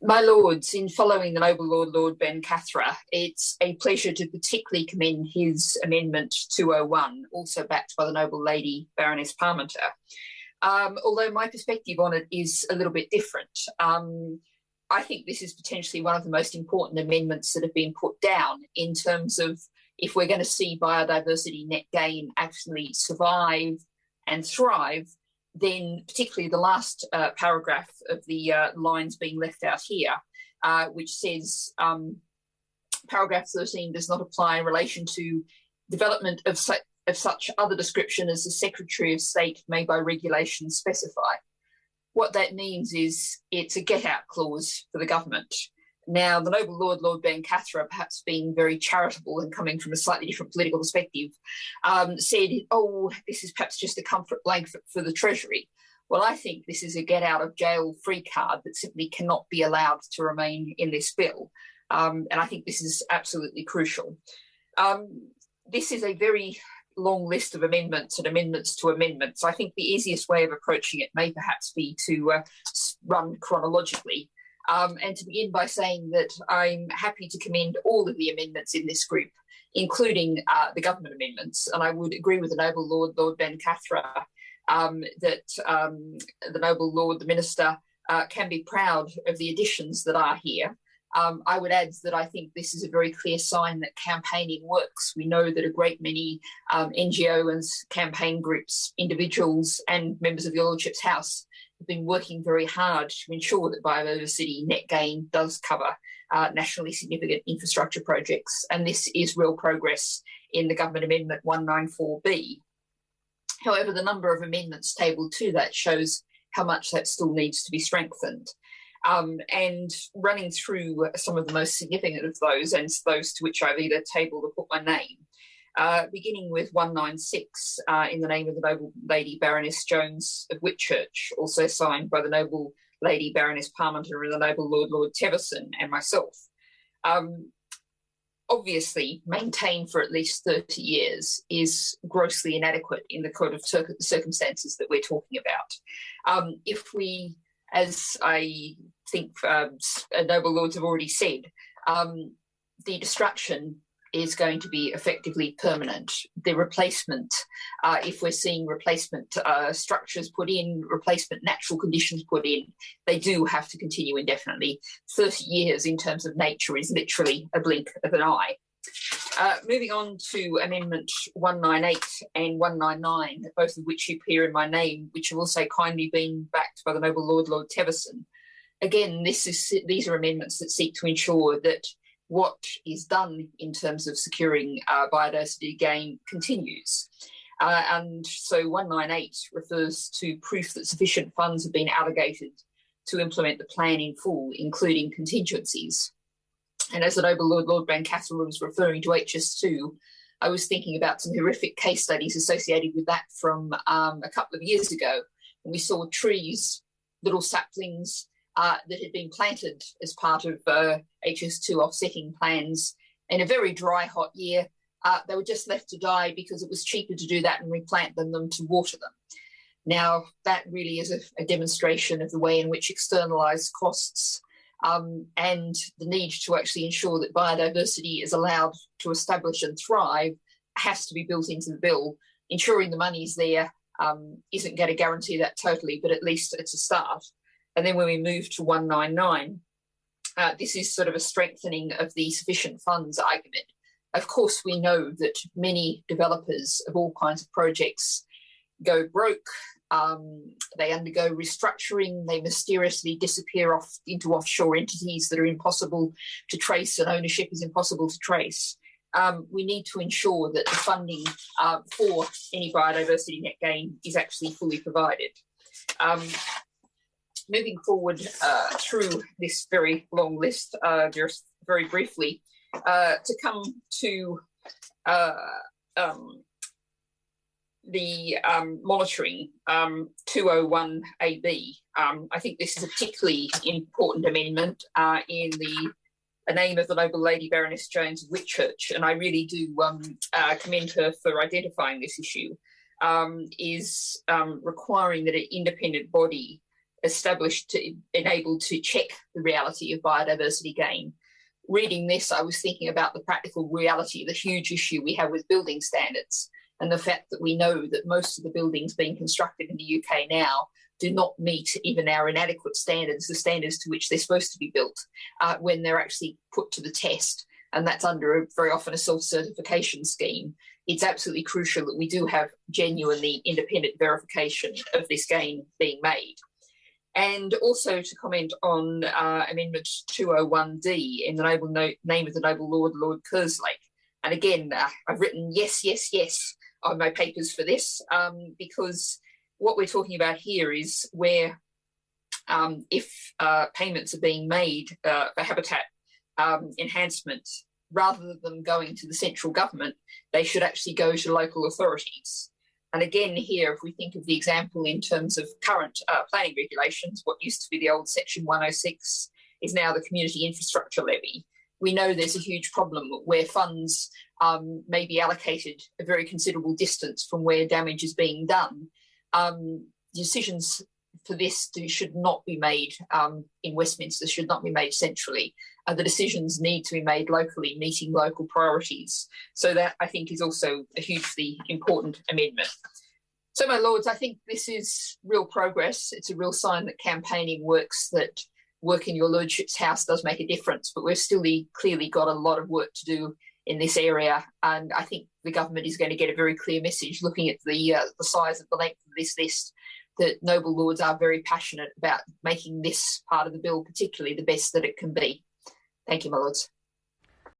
My lords, in following the noble Lord Ben Cathra, it's a pleasure to particularly commend his Amendment 201, also backed by the noble lady Baroness Parmenter. Although my perspective on it is a little bit different. I think this is potentially one of the most important amendments that have been put down in terms of if we're going to see biodiversity net gain actually survive and thrive, then particularly the last paragraph of the lines being left out here, which says paragraph 13 does not apply in relation to development of such other description as the Secretary of State may by regulation specify. What that means is it's a get-out clause for the government. Now, the noble Lord Ben Cathra, perhaps being very charitable and coming from a slightly different political perspective, said, oh, this is perhaps just a comfort blanket for the Treasury. Well, I think this is a get-out-of-jail-free card that simply cannot be allowed to remain in this bill. And I think this is absolutely crucial. This is a very long list of amendments and amendments to amendments. I think the easiest way of approaching it may perhaps be to run chronologically. And to begin by saying that I'm happy to commend all of the amendments in this group, including the government amendments. And I would agree with the noble Lord Ben Cathra that the noble Lord, the Minister, can be proud of the additions that are here. I would add that I think this is a very clear sign that campaigning works. We know that a great many NGOs, campaign groups, individuals and members of your Lordship's House have been working very hard to ensure that biodiversity net gain does cover nationally significant infrastructure projects. And this is real progress in the Government Amendment 194B. However, the number of amendments tabled to that shows how much that still needs to be strengthened. And running through some of the most significant of those, and those to which I've either tabled or put my name, beginning with 196 in the name of the noble lady Baroness Jones of Whitchurch, also signed by the noble lady Baroness Parmenter and the noble Lord Teverson and myself. Obviously, maintained for at least 30 years is grossly inadequate in the kind of circumstances that we're talking about. If we, as I think noble lords have already said, the destruction is going to be effectively permanent. The replacement, if we're seeing replacement structures put in, replacement natural conditions put in, they do have to continue indefinitely. 30 years in terms of nature is literally a blink of an eye. Moving on to Amendment 198 and 199, both of which appear in my name, which have also kindly been backed by the noble Lord Teverson. Again, these are amendments that seek to ensure that what is done in terms of securing biodiversity gain continues. And so 198 refers to proof that sufficient funds have been allocated to implement the plan in full, including contingencies. And as the noble Lord Ben Cathra was referring to HS2, I was thinking about some horrific case studies associated with that from a couple of years ago. And we saw trees, little saplings, that had been planted as part of HS2 offsetting plans in a very dry, hot year. They were just left to die because it was cheaper to do that and replant them than to water them. Now, that really is a demonstration of the way in which externalised costs and the need to actually ensure that biodiversity is allowed to establish and thrive has to be built into the bill. Ensuring the money's there isn't going to guarantee that totally, but at least it's a start. And then when we move to 199, this is sort of a strengthening of the sufficient funds argument. Of course, we know that many developers of all kinds of projects go broke, they undergo restructuring, they mysteriously disappear off into offshore entities that are impossible to trace and ownership is impossible to trace. We need to ensure that the funding for any biodiversity net gain is actually fully provided. Moving forward through this very long list, just very briefly, to come to the monitoring 201AB. I think this is a particularly important amendment in the name of the noble lady Baroness Jones of Whitchurch, and I really do commend her for identifying this issue, is requiring that an independent body established to enable to check the reality of biodiversity gain. Reading this, I was thinking about the practical reality, the huge issue we have with building standards, and the fact that we know that most of the buildings being constructed in the UK now do not meet even our inadequate standards, the standards to which they're supposed to be built, when they're actually put to the test. And that's under very often a self-certification scheme. It's absolutely crucial that we do have genuinely independent verification of this gain being made. And also to comment on Amendment 201D in the name of the noble Lord, Lord Kerslake. And again, I've written yes, yes, yes on my papers for this, because what we're talking about here is where if payments are being made for habitat enhancement, rather than going to the central government, they should actually go to local authorities. And again, here, if we think of the example in terms of current planning regulations, what used to be the old Section 106 is now the Community Infrastructure Levy. We know there's a huge problem where funds may be allocated a very considerable distance from where damage is being done. Decisions for this should not be made in Westminster, should not be made centrally. The decisions need to be made locally, meeting local priorities. So that, I think, is also a hugely important amendment. So, my lords, I think this is real progress. It's a real sign that campaigning works, that work in your lordship's house does make a difference, but we've still clearly got a lot of work to do in this area. And I think the government is going to get a very clear message, looking at the size and the length of this list, that noble lords are very passionate about making this part of the bill particularly the best that it can be. Thank you, my lords.